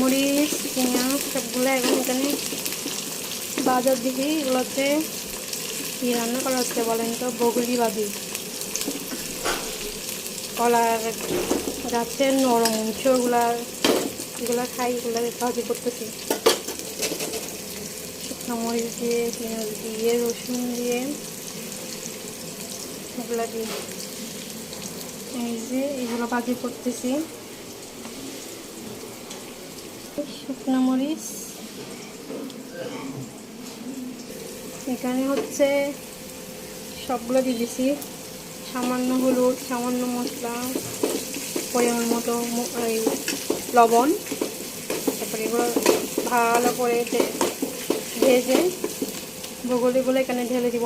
মরিচ পেঁয়াজ সবগুলো এখন এখানে বাজার দিকে। এগুলোতে কী রান্না করা হচ্ছে বলেন তো? বগলি বাদি, কলার গাছের নরম অংশ, এগুলা খাই, এগুলো ভাজি করতেছি শুকনো মরিচ দিয়ে, পেঁয়াজ দিয়ে, রসুন দিয়ে, এগুলা দিয়ে এই যে এগুলো ভাজি করতেছি। শুকনো মরিচ এখানে হচ্ছে সবগুলো দিয়ে দিছি, সামান্য হলুদ, সামান্য মশলা, পরিমাণ মতো এই লবণ। তারপরে এগুলো ভালো করে ভেজে বগলিগুলো এখানে ঢেলে দিব।